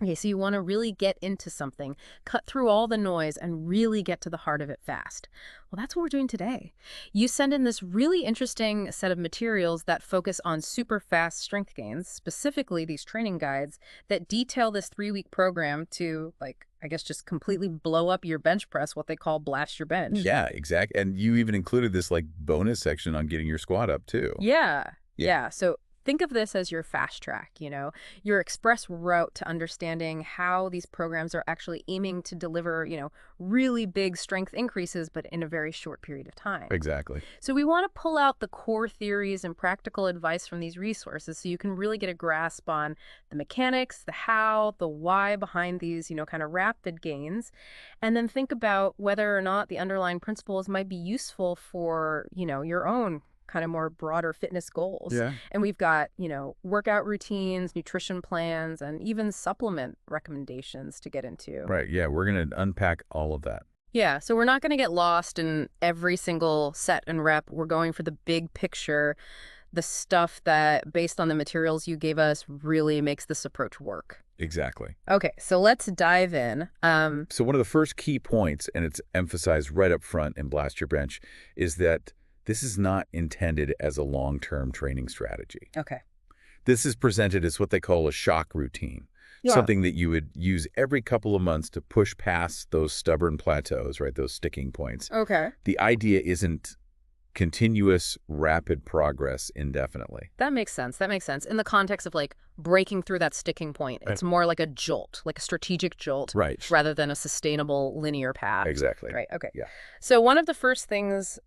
Okay, so you want to really get into something, cut through all the noise, and really get to the heart of it fast. Well, that's what we're doing today. You send in this really interesting set of materials that focus on super fast strength gains, specifically these training guides that detail this 3-week program to, like, I guess just completely blow up your bench press, what they call blast your bench. Yeah, exactly. And you even included this like bonus section on getting your squat up too. Yeah. Yeah. Yeah. So think of this as your fast track, your express route to understanding how these programs are actually aiming to deliver, really big strength increases, but in a very short period of time. Exactly. So we want to pull out the core theories and practical advice from these resources so you can really get a grasp on the mechanics, the how, the why behind these, kind of rapid gains, and then think about whether or not the underlying principles might be useful for, your own kind of more broader fitness goals. Yeah. And we've got, workout routines, nutrition plans, and even supplement recommendations to get into. Right. Yeah. We're going to unpack all of that. Yeah, so we're not going to get lost in every single set and rep. We're going for the big picture, the stuff that, based on the materials you gave us, really makes this approach work. Exactly. Okay, so let's dive in. So one of the first key points, and it's emphasized right up front in Blast Your Bench, is that this is not intended as a long-term training strategy. Okay. This is presented as what they call a shock routine. Yeah. Something that you would use every couple of months to push past those stubborn plateaus, right? Those sticking points. Okay. The idea isn't continuous, rapid progress indefinitely. That makes sense. That makes sense. In the context of like breaking through that sticking point, it's more like a jolt, like a strategic jolt, Right. rather than a sustainable linear path. Exactly. Right. Okay. Yeah. So one of the first things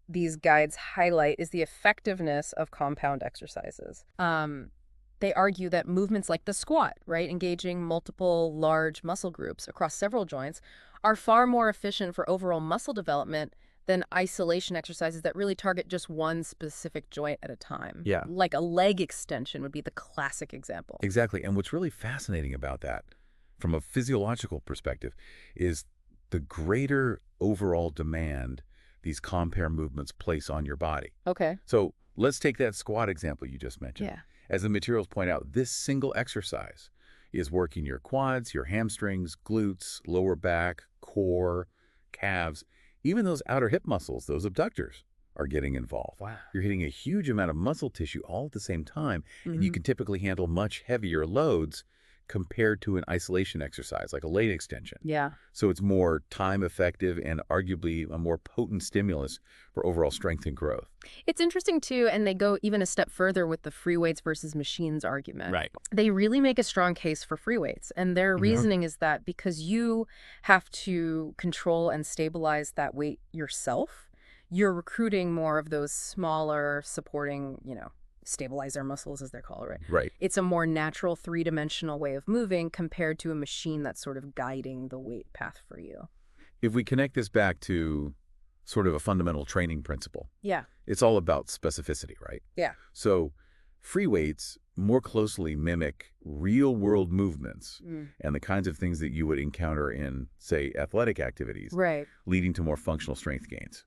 these guides highlight is the effectiveness of compound exercises. They argue that movements like the squat, right, engaging multiple large muscle groups across several joints, are far more efficient for overall muscle development than isolation exercises that really target just one specific joint at a time. Yeah. Like a leg extension would be the classic example. Exactly. And what's really fascinating about that, from a physiological perspective, is the greater overall demand these compare movements place on your body. Okay. So let's take that squat example you just mentioned. Yeah. As the materials point out, this single exercise is working your quads, your hamstrings, glutes, lower back, core, calves, even those outer hip muscles, those abductors, are getting involved. Wow. You're hitting a huge amount of muscle tissue all at the same time, and you can typically handle much heavier loads compared to an isolation exercise, like a leg extension. Yeah. So it's more time effective and arguably a more potent stimulus for overall strength and growth. It's interesting, too, and they go even a step further with the free weights versus machines argument. Right. They really make a strong case for free weights, and their reasoning is that because you have to control and stabilize that weight yourself, you're recruiting more of those smaller supporting, stabilizer muscles, as they're called, right? Right. It's a more natural three-dimensional way of moving compared to a machine that's sort of guiding the weight path for you. If we connect this back to sort of a fundamental training principle, Yeah. it's all about specificity, right? Yeah. So free weights more closely mimic real-world movements and the kinds of things that you would encounter in, say, athletic activities, Right. leading to more functional strength gains.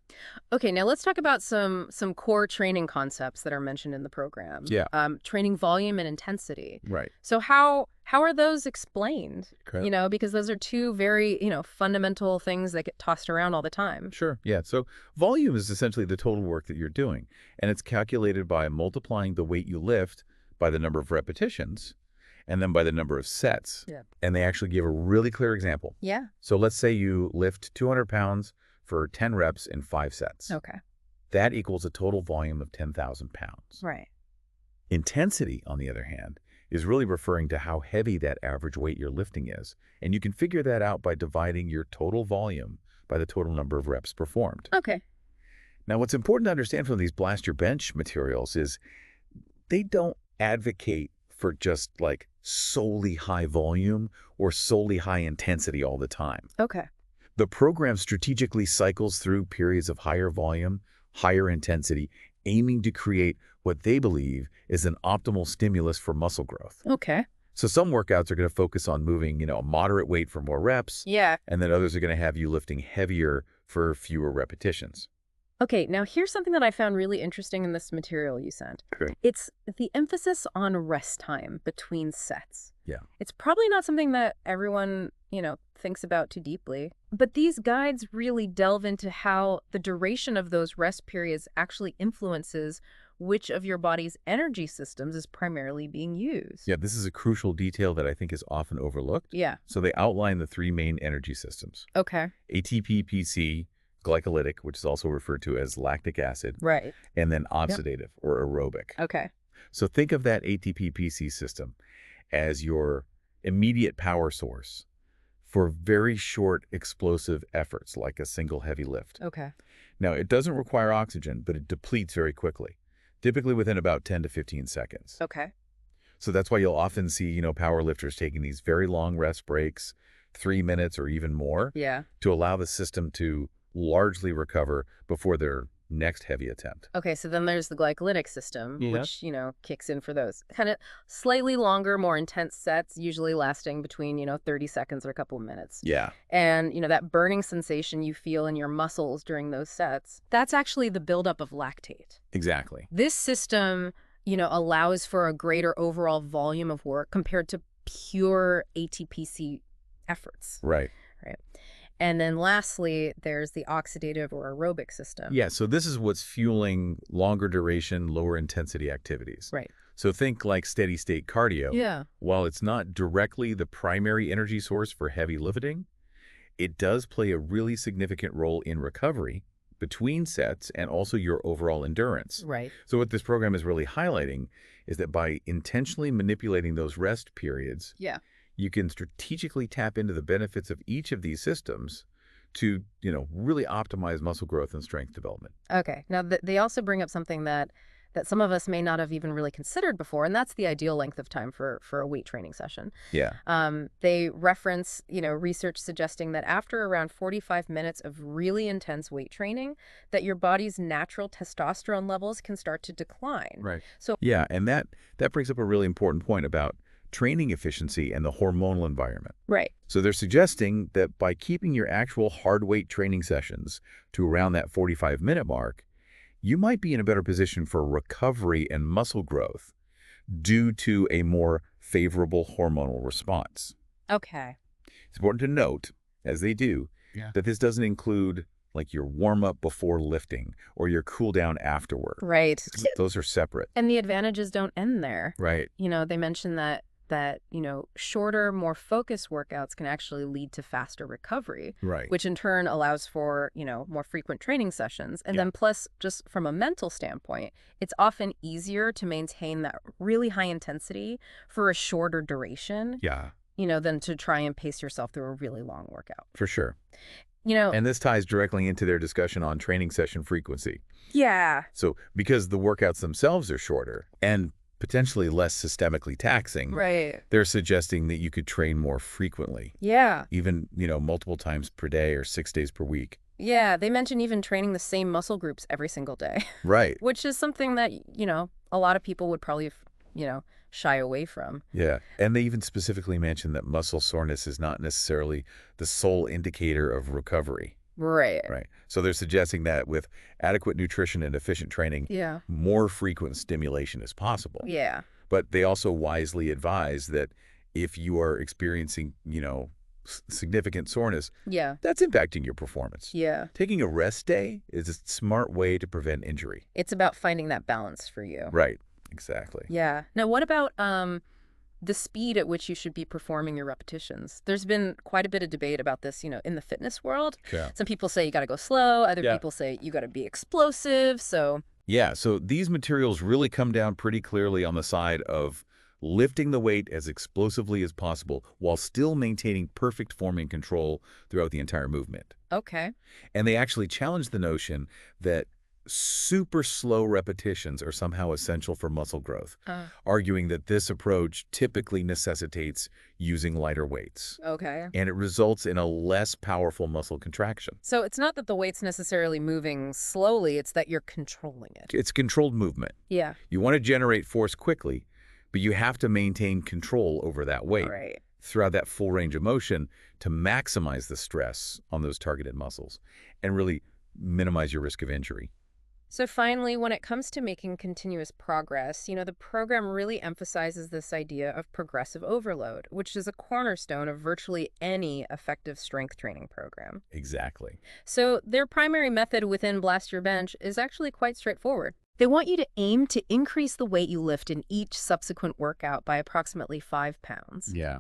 Okay, now let's talk about some core training concepts that are mentioned in the program. Yeah. Training volume and intensity. Right. So how are those explained? Okay. Because those are two very, fundamental things that get tossed around all the time. Sure. Yeah. So volume is essentially the total work that you're doing, and it's calculated by multiplying the weight you lift by the number of repetitions and then by the number of sets. Yeah. And they actually give a really clear example. Yeah. So let's say you lift 200 pounds for 10 reps in 5 sets. Okay. That equals a total volume of 10,000 pounds. Right. Intensity, on the other hand, is really referring to how heavy that average weight you're lifting is. And you can figure that out by dividing your total volume by the total number of reps performed. Okay. Now, what's important to understand from these Blast Your Bench materials is they don't advocate for just like solely high volume or solely high intensity all the time. Okay. The program strategically cycles through periods of higher volume, higher intensity, aiming to create what they believe is an optimal stimulus for muscle growth. Okay. So some workouts are going to focus on moving, a moderate weight for more reps, Yeah. and then others are going to have you lifting heavier for fewer repetitions. Okay, now here's something that I found really interesting in this material you sent. Okay. It's the emphasis on rest time between sets. Yeah. It's probably not something that everyone, thinks about too deeply. But these guides really delve into how the duration of those rest periods actually influences which of your body's energy systems is primarily being used. Yeah, this is a crucial detail that I think is often overlooked. Yeah. So they outline the three main energy systems: Okay. ATP-PC, glycolytic, which is also referred to as lactic acid, Right. and then Yep. oxidative or aerobic. Okay. So think of that ATP-PC system as your immediate power source for very short explosive efforts like a single heavy lift. Okay. Now, it doesn't require oxygen, but it depletes very quickly, typically within about 10 to 15 seconds. Okay. So that's why you'll often see, power lifters taking these very long rest breaks, 3 minutes or even more, Yeah. to allow the system to largely recover before their next heavy attempt. Okay, so then there's the glycolytic system, Yeah. which, kicks in for those kind of slightly longer, more intense sets, usually lasting between, 30 seconds or a couple of minutes. Yeah, And, that burning sensation you feel in your muscles during those sets, that's actually the buildup of lactate. exactly. This system, allows for a greater overall volume of work compared to pure ATPC efforts. Right. Right. And then lastly, there's the oxidative or aerobic system. Yeah, so this is what's fueling longer duration, lower intensity activities. Right. So think like steady state cardio. Yeah. While it's not directly the primary energy source for heavy lifting, it does play a really significant role in recovery between sets and also your overall endurance. Right. So what this program is really highlighting is that by intentionally manipulating those rest periods, Yeah. you can strategically tap into the benefits of each of these systems to, really optimize muscle growth and strength development. Okay. Now, they also bring up something that some of us may not have even really considered before, and that's the ideal length of time for a weight training session. Yeah. They reference, research suggesting that after around 45 minutes of really intense weight training, that your body's natural testosterone levels can start to decline. Right. So, Yeah, and that brings up a really important point about training efficiency and the hormonal environment. right. So they're suggesting that by keeping your actual hard weight training sessions to around that 45-minute mark, you might be in a better position for recovery and muscle growth due to a more favorable hormonal response. Okay. It's important to note, as they do, that this doesn't include like your warm-up before lifting or your cool-down afterward. Right. Those are separate. And the advantages don't end there. Right. They mentioned that shorter, more focused workouts can actually lead to faster recovery, Right. which in turn allows for, more frequent training sessions. And then plus, just from a mental standpoint, it's often easier to maintain that really high intensity for a shorter duration, Yeah, than to try and pace yourself through a really long workout. for sure. You know, And this ties directly into their discussion on training session frequency. yeah, So because the workouts themselves are shorter and potentially less systemically taxing, right. they're suggesting that you could train more frequently, Yeah. even, multiple times per day or 6 days per week. Yeah. They mention even training the same muscle groups every single day, Right. which is something that, a lot of people would probably, shy away from. Yeah. And they even specifically mentioned that muscle soreness is not necessarily the sole indicator of recovery. Right. Right. So they're suggesting that with adequate nutrition and efficient training, Yeah. more frequent stimulation is possible. Yeah. But they also wisely advise that if you are experiencing, significant soreness, Yeah. that's impacting your performance. Yeah. Taking a rest day is a smart way to prevent injury. It's about finding that balance for you. Right. Exactly. Yeah. Now, what about the speed at which you should be performing your repetitions? There's been quite a bit of debate about this, in the fitness world. Yeah. Some people say you got to go slow. Other Yeah. people say you got to be explosive. So, Yeah. So these materials really come down pretty clearly on the side of lifting the weight as explosively as possible while still maintaining perfect form and control throughout the entire movement. okay. And they actually challenge the notion that super slow repetitions are somehow essential for muscle growth, arguing that this approach typically necessitates using lighter weights, Okay. and it results in a less powerful muscle contraction. So it's not that the weight's necessarily moving slowly, it's that you're controlling it. It's controlled movement. Yeah. You want to generate force quickly, but you have to maintain control over that weight Right. throughout that full range of motion to maximize the stress on those targeted muscles and really minimize your risk of injury. So finally, when it comes to making continuous progress, the program really emphasizes this idea of progressive overload, which is a cornerstone of virtually any effective strength training program. Exactly. So their primary method within Blast Your Bench is actually quite straightforward. They want you to aim to increase the weight you lift in each subsequent workout by approximately 5 pounds. Yeah.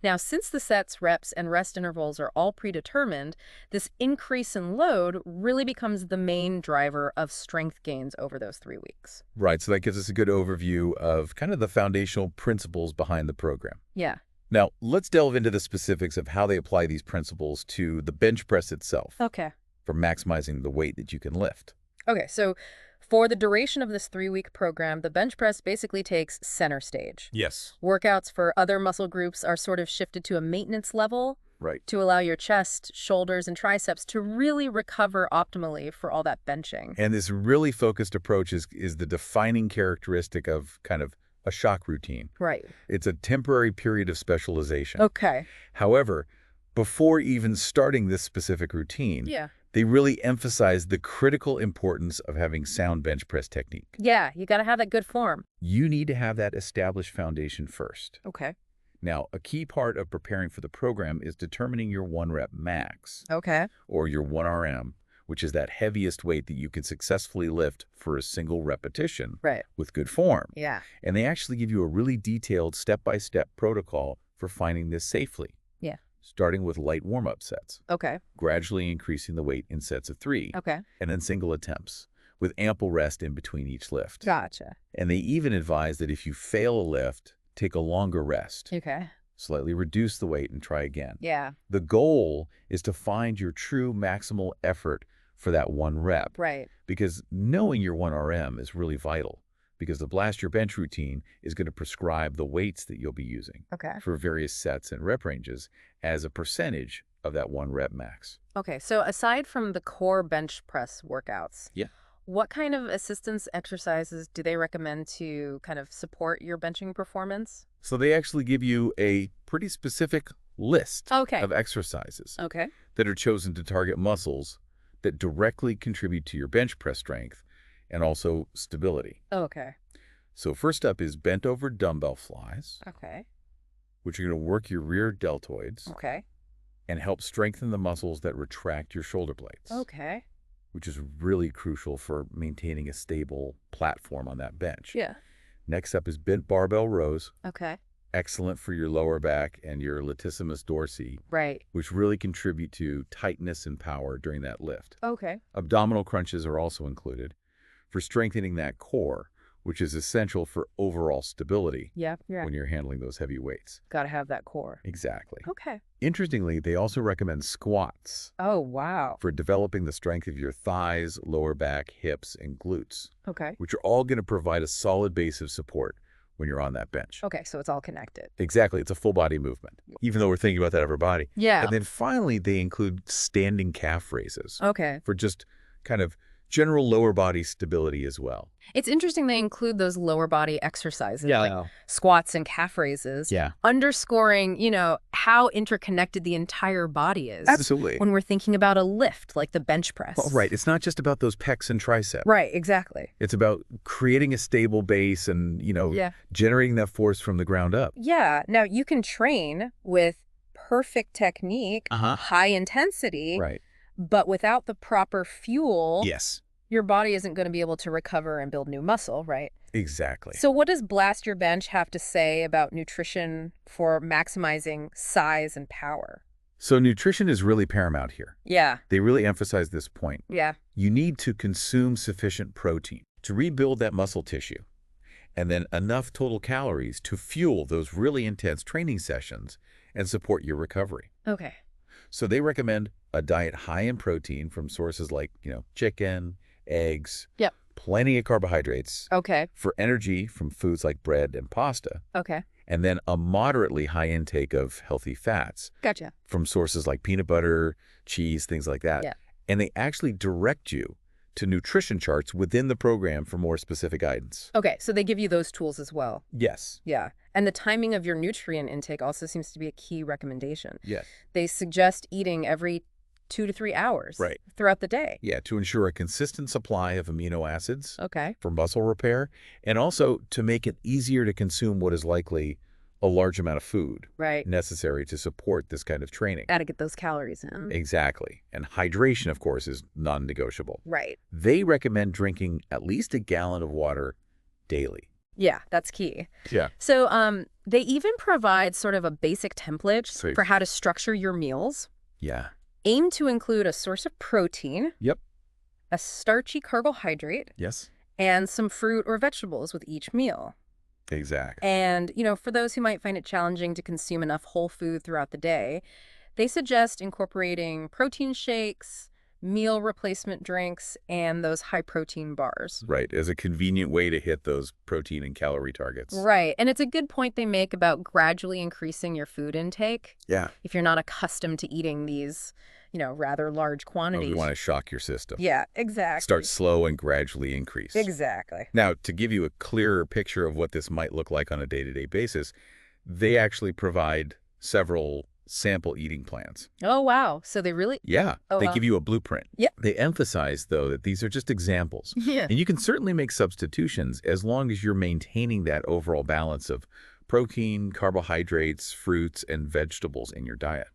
Now, since the sets, reps, and rest intervals are all predetermined, this increase in load really becomes the main driver of strength gains over those 3 weeks. Right. So that gives us a good overview of kind of the foundational principles behind the program. Yeah. Now, let's delve into the specifics of how they apply these principles to the bench press itself Okay. for maximizing the weight that you can lift. Okay, so for the duration of this 3-week program, the bench press basically takes center stage. Yes. Workouts for other muscle groups are sort of shifted to a maintenance level Right. to allow your chest, shoulders, and triceps to really recover optimally for all that benching. And this really focused approach is the defining characteristic of kind of a shock routine. Right. It's a temporary period of specialization. Okay. However, before even starting this specific routine, Yeah. they really emphasize the critical importance of having sound bench press technique. Yeah, you got to have that good form. You need to have that established foundation first. Okay. Now, a key part of preparing for the program is determining your 1-rep max, Okay. or your 1RM, which is that heaviest weight that you can successfully lift for a single repetition Right. with good form. Yeah. And they actually give you a really detailed step-by-step protocol for finding this safely. Yeah. Starting with light warm-up sets, Okay. gradually increasing the weight in sets of 3, Okay. and then single attempts, with ample rest in between each lift. Gotcha. And they even advise that if you fail a lift, take a longer rest, Okay. slightly reduce the weight, and try again. Yeah. The goal is to find your true maximal effort for that 1 rep, Right. because knowing your 1RM is really vital, because the Blast Your Bench routine is going to prescribe the weights that you'll be using Okay. for various sets and rep ranges as a percentage of that 1 rep max. Okay, so aside from the core bench press workouts, Yeah. what kind of assistance exercises do they recommend to kind of support your benching performance? So they actually give you a pretty specific list Okay. of exercises Okay. that are chosen to target muscles that directly contribute to your bench press strength and also stability. Okay. So first up is bent over dumbbell flies, Okay. which are going to work your rear deltoids Okay. and help strengthen the muscles that retract your shoulder blades, Okay. which is really crucial for maintaining a stable platform on that bench. Yeah. Next up is bent barbell rows, Okay. excellent for your lower back and your latissimus dorsi, Right. which really contribute to tightness and power during that lift. Okay. Abdominal crunches are also included for strengthening that core, which is essential for overall stability Yeah. Yeah. when you're handling those heavy weights. Got to have that core. Exactly. Okay. Interestingly, they also recommend squats Oh, wow. for developing the strength of your thighs, lower back, hips, and glutes, Okay. which are all going to provide a solid base of support when you're on that bench. Okay, so it's all connected. Exactly. It's a full body movement, even though we're thinking about that upper body. Yeah. And then finally, they include standing calf raises Okay. for just kind of general lower body stability as well. It's interesting they include those lower body exercises like Yeah. squats and calf raises, Yeah. underscoring, how interconnected the entire body is. Absolutely. When we're thinking about a lift like the bench press. Well, right. It's not just about those pecs and triceps. Right, exactly. It's about creating a stable base and, Yeah. generating that force from the ground up. Yeah. Now, you can train with perfect technique, Uh-huh. high intensity, Right. but without the proper fuel, Yes. your body isn't going to be able to recover and build new muscle, right? Exactly. So what does Blast Your Bench have to say about nutrition for maximizing size and power? So nutrition is really paramount here. Yeah. They really emphasize this point. Yeah. You need to consume sufficient protein to rebuild that muscle tissue, and then enough total calories to fuel those really intense training sessions and support your recovery. Okay. So they recommend a diet high in protein from sources like, chicken, eggs, Yep. plenty of carbohydrates, Okay. for energy from foods like bread and pasta, Okay. and then a moderately high intake of healthy fats Gotcha. from sources like peanut butter, cheese, things like that. Yeah. And they actually direct you to nutrition charts within the program for more specific guidance. Okay, so they give you those tools as well. Yes. Yeah. And the timing of your nutrient intake also seems to be a key recommendation. Yes. They suggest eating every 2 to 3 hours Right. throughout the day. Yeah, to ensure a consistent supply of amino acids Okay. for muscle repair, and also to make it easier to consume what is likely a large amount of food Right. necessary to support this kind of training. Gotta get those calories in. Exactly. And hydration, of course, is non-negotiable. Right. They recommend drinking at least a gallon of water daily. Yeah, that's key. Yeah. So they even provide sort of a basic template Sweet. for how to structure your meals. Yeah. Aim to include a source of protein, Yep. a starchy carbohydrate, Yes. and some fruit or vegetables with each meal. Exactly. And, for those who might find it challenging to consume enough whole food throughout the day, they suggest incorporating protein shakes, meal replacement drinks, and those high-protein bars. Right, as a convenient way to hit those protein and calorie targets. Right. And it's a good point they make about gradually increasing your food intake Yeah. if you're not accustomed to eating these, rather large Oh, quantities. you want to shock your system. Yeah, exactly. Start slow and gradually increase. Exactly. Now, to give you a clearer picture of what this might look like on a day-to-day basis, they actually provide several sample eating plans. Oh, wow. So they really... Yeah, Oh, they wow. give you a blueprint. Yep. They emphasize, though, that these are just examples. Yeah. And you can certainly make substitutions as long as you're maintaining that overall balance of protein, carbohydrates, fruits, and vegetables in your diet.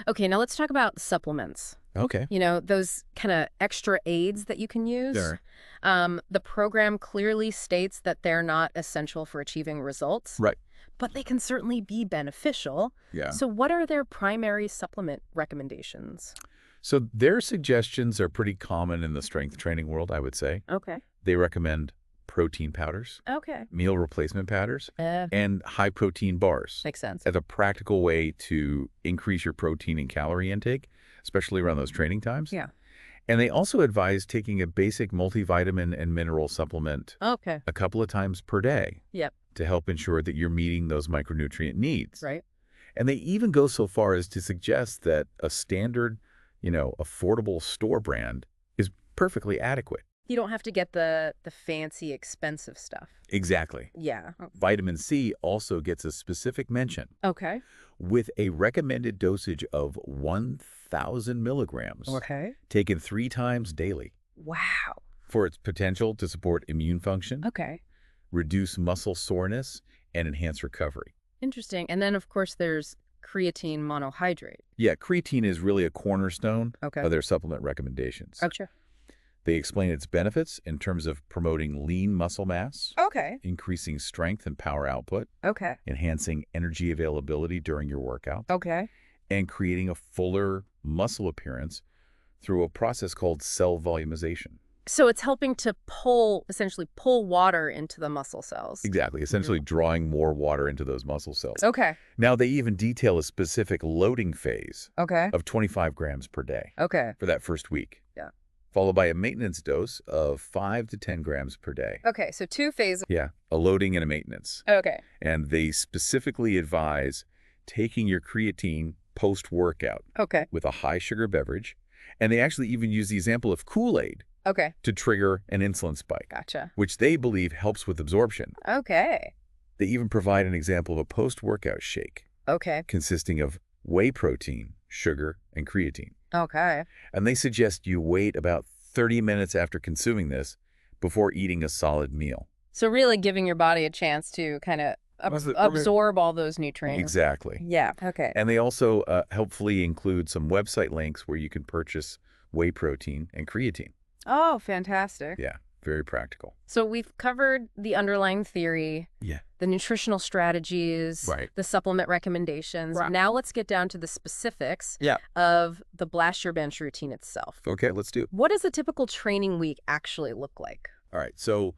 Okay, now let's talk about supplements. Okay. Those kind of extra aids that you can use. Sure. The program clearly states that they're not essential for achieving results. Right. But they can certainly be beneficial. Yeah. So what are their primary supplement recommendations? So their suggestions are pretty common in the strength training world, I would say. Okay. They recommend protein powders, Okay. meal replacement powders, and high-protein bars Makes sense. as a practical way to increase your protein and calorie intake, especially around those training times. Yeah. And they also advise taking a basic multivitamin and mineral supplement Okay. a couple of times per day Yep. to help ensure that you're meeting those micronutrient needs. Right. And they even go so far as to suggest that a standard, affordable store brand is perfectly adequate. You don't have to get the fancy, expensive stuff. Exactly. Yeah. Vitamin C also gets a specific mention Okay. with a recommended dosage of 1,000 milligrams Okay. taken 3 times daily Wow. for its potential to support immune function, Okay. reduce muscle soreness, and enhance recovery. Interesting. And then, of course, there's creatine monohydrate. Yeah, creatine is really a cornerstone Okay. of their supplement recommendations. Oh, sure. They explain its benefits in terms of promoting lean muscle mass, Okay. increasing strength and power output, Okay. enhancing energy availability during your workout, Okay. and creating a fuller muscle appearance through a process called cell volumization. So it's helping to essentially pull water into the muscle cells. Exactly, essentially drawing more water into those muscle cells. Okay. Now, they even detail a specific loading phase Okay. of 25 grams per day Okay. for that first week. Yeah. Followed by a maintenance dose of 5 to 10 grams per day. Okay. So 2 phases. Yeah, a loading and a maintenance. Okay. And they specifically advise taking your creatine post-workout Okay. with a high-sugar beverage. And they actually even use the example of Kool-Aid Okay. to trigger an insulin spike, Gotcha. which they believe helps with absorption. Okay. They even provide an example of a post-workout shake Okay. consisting of whey protein, sugar, and creatine. Okay. And they suggest you wait about 30 minutes after consuming this before eating a solid meal. So really giving your body a chance to kind of absorb all those nutrients. Exactly. Yeah. Okay. And they also helpfully include some website links where you can purchase whey protein and creatine. Oh, fantastic. Yeah, very practical. So we've covered the underlying theory, Yeah. the nutritional strategies, Right. the supplement recommendations. Right. Now let's get down to the specifics Yeah. of the Blast Your Bench routine itself. Okay, let's do it. What does a typical training week actually look like? All right, so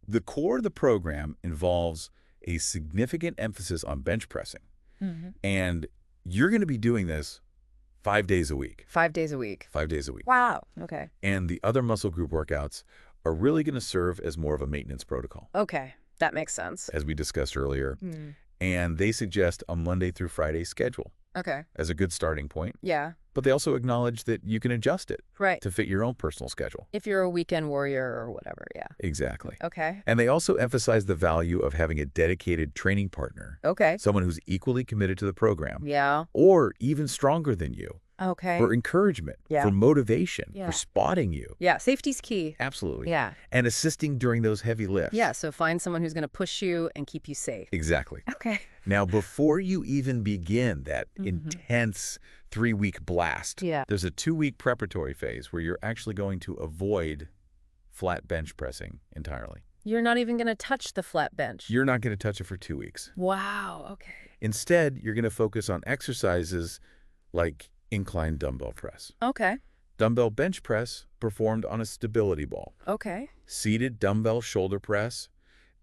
the core of the program involves a significant emphasis on bench pressing. Mm-hmm. And you're going to be doing this 5 days a week. 5 days a week. 5 days a week. Wow. Okay. And the other muscle group workouts are really going to serve as more of a maintenance protocol, Okay. That makes sense. as we discussed earlier. Mm. And they suggest a Monday through Friday schedule Okay. as a good starting point. Yeah. But they also acknowledge that you can adjust it Right. to fit your own personal schedule. If you're a weekend warrior or whatever. Yeah. Exactly. Okay. And they also emphasize the value of having a dedicated training partner, Okay. someone who's equally committed to the program, Yeah. or even stronger than you, Okay. for encouragement, Yeah. for motivation, for Yeah. spotting you. Yeah. Safety's key. Absolutely. Yeah. And assisting during those heavy lifts. Yeah. So find someone who's going to push you and keep you safe. Exactly. Okay. Now, before you even begin that Mm-hmm. intense 3-week blast, Yeah. there's a 2-week preparatory phase where you're actually going to avoid flat bench pressing entirely. You're not even going to touch the flat bench. You're not going to touch it for 2 weeks. Wow. Okay. Instead, you're going to focus on exercises like incline dumbbell press, Okay. dumbbell bench press performed on a stability ball, Okay. seated dumbbell shoulder press,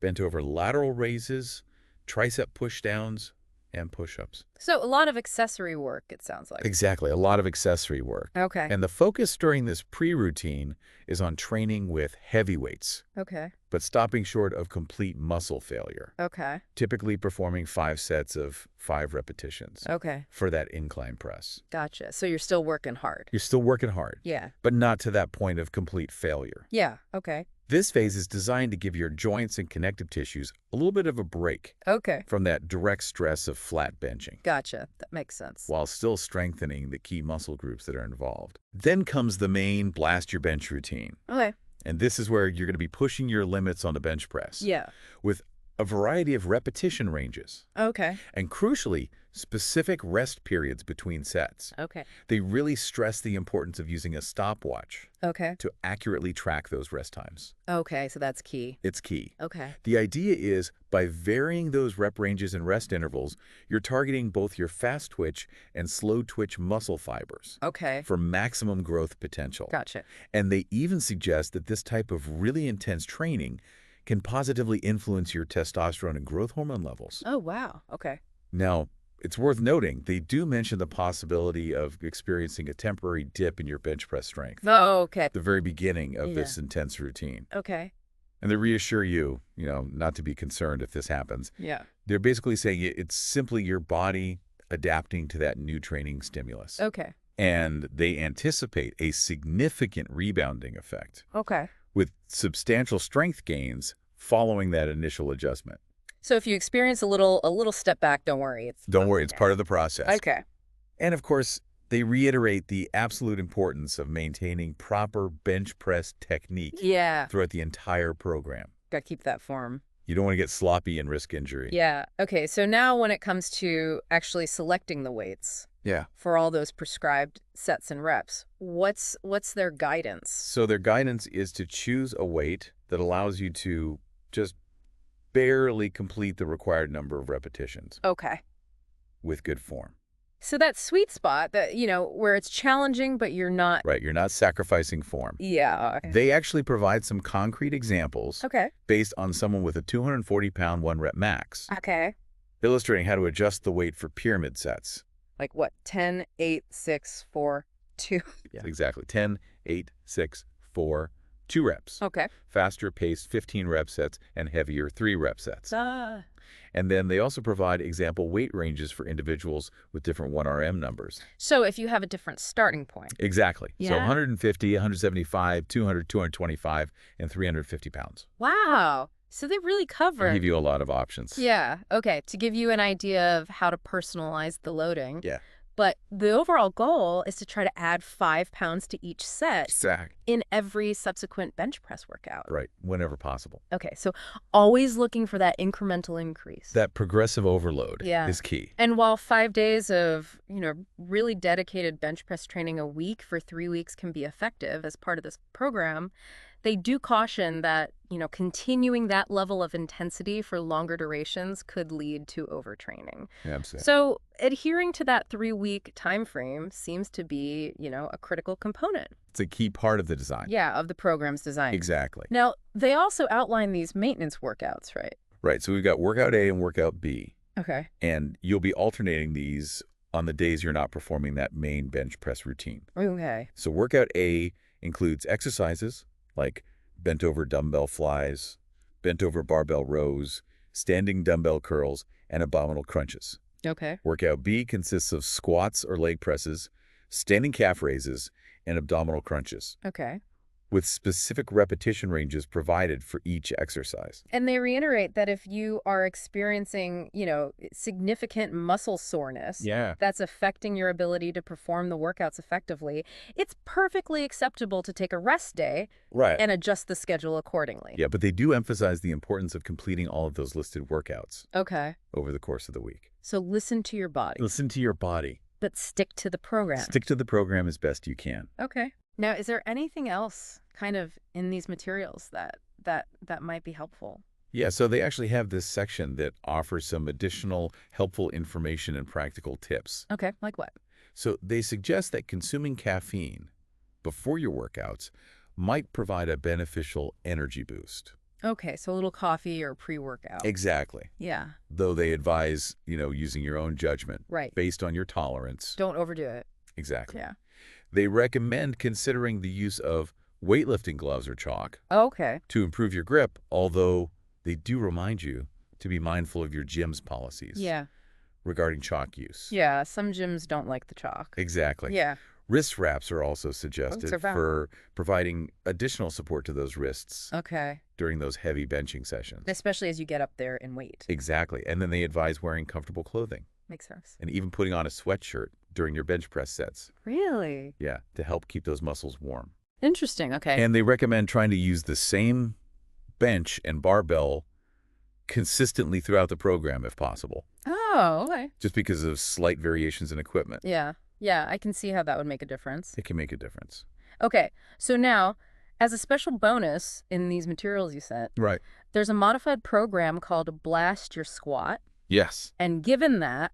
bent over lateral raises, tricep pushdowns, and push-ups. So a lot of accessory work, it sounds like. Exactly, a lot of accessory work. Okay. And the focus during this pre-routine is on training with heavy weights, Okay. but stopping short of complete muscle failure, Okay. typically performing 5 sets of 5 repetitions Okay. for that incline press. Gotcha. So you're still working hard. You're still working hard, Yeah. but not to that point of complete failure. Yeah. Okay. This phase is designed to give your joints and connective tissues a little bit of a break Okay. from that direct stress of flat benching, Gotcha. That makes sense. while still strengthening the key muscle groups that are involved. Then comes the main blast your bench routine. Okay. And this is where you're going to be pushing your limits on the bench press Yeah. with a variety of repetition ranges. Okay. And crucially, specific rest periods between sets. Okay. They really stress the importance of using a stopwatch Okay. to accurately track those rest times. Okay. So that's key. It's key. Okay. The idea is by varying those rep ranges and rest intervals, you're targeting both your fast twitch and slow twitch muscle fibers Okay. for maximum growth potential. Gotcha. And they even suggest that this type of really intense training can positively influence your testosterone and growth hormone levels. Oh, wow. Okay. Now, it's worth noting, they do mention the possibility of experiencing a temporary dip in your bench press strength Oh, okay. at the very beginning of Yeah. this intense routine. Okay. And they reassure you, not to be concerned if this happens. Yeah. They're basically saying it's simply your body adapting to that new training stimulus. Okay. And they anticipate a significant rebounding effect Okay. with substantial strength gains following that initial adjustment. So if you experience a little step back, don't worry. Don't worry, it's okay. part of the process. Okay. And of course, they reiterate the absolute importance of maintaining proper bench press technique Yeah. throughout the entire program. Got to keep that form. You don't want to get sloppy and risk injury. Yeah. Okay. So now when it comes to actually selecting the weights Yeah. for all those prescribed sets and reps, what's their guidance? So their guidance is to choose a weight that allows you to just barely complete the required number of repetitions Okay. with good form. So that sweet spot that, where it's challenging, but you're not. Right, you're not sacrificing form. Yeah. Okay. They actually provide some concrete examples Okay. based on someone with a 240-pound 1-rep max, Okay. illustrating how to adjust the weight for pyramid sets. Like what? 10, 8, 6, 4, 2. Yeah. Exactly. 10, 8, 6, 4, 2 reps. Okay. Faster paced 15 rep sets and heavier 3 rep sets. Ah. And then they also provide example weight ranges for individuals with different 1RM numbers. So if you have a different starting point. Exactly. So Yeah. 150, 175, 200, 225, and 350 pounds. Wow. So they really cover. They give you a lot of options. Yeah. Okay. To give you an idea of how to personalize the loading. Yeah. But the overall goal is to try to add 5 pounds to each set Exactly. in every subsequent bench press workout. Right. Whenever possible. Okay. So always looking for that incremental increase. That progressive overload Yeah. is key. And while 5 days of, really dedicated bench press training a week for 3 weeks can be effective as part of this program, they do caution that, continuing that level of intensity for longer durations could lead to overtraining. Absolutely. So adhering to that 3-week time frame seems to be, a critical component. It's a key part of the design. Yeah, of the program's design. Exactly. Now, they also outline these maintenance workouts, right? Right. So we've got workout A and workout B. Okay. And you'll be alternating these on the days you're not performing that main bench press routine. Okay. So workout A includes exercises like bent over dumbbell flies, bent over barbell rows, standing dumbbell curls, and abdominal crunches. Okay. Workout B consists of squats or leg presses, standing calf raises, and abdominal crunches. Okay. with specific repetition ranges provided for each exercise. And they reiterate that if you are experiencing, significant muscle soreness Yeah. that's affecting your ability to perform the workouts effectively, it's perfectly acceptable to take a rest day Right. and adjust the schedule accordingly. Yeah, but they do emphasize the importance of completing all of those listed workouts Okay. over the course of the week. So listen to your body, Listen to your body. but stick to the program. Stick to the program as best you can. Okay. Now, is there anything else kind of in these materials that might be helpful? Yeah, so they actually have this section that offers some additional helpful information and practical tips. Okay, like what? So they suggest that consuming caffeine before your workouts might provide a beneficial energy boost. Okay, so a little coffee or pre-workout. Exactly. Yeah, Though they advise, using your own judgment right. based on your tolerance. Don't overdo it. Exactly. Yeah. They recommend considering the use of weightlifting gloves or chalk Okay. to improve your grip, although they do remind you to be mindful of your gym's policies Yeah. regarding chalk use. Yeah, some gyms don't like the chalk. Exactly. Yeah. Wrist wraps are also suggested are found. for providing additional support to those wrists Okay. during those heavy benching sessions. Especially as you get up there in weight. Exactly. And then they advise wearing comfortable clothing Makes sense. and even putting on a sweatshirt during your bench press sets. Really? Yeah, to help keep those muscles warm. Interesting. Okay. And they recommend trying to use the same bench and barbell consistently throughout the program if possible, Oh, okay. just because of slight variations in equipment. Yeah. Yeah, I can see how that would make a difference. It can make a difference. Okay. So now, as a special bonus in these materials you sent, Right. there's a modified program called Blast Your Squat. Yes. And given that,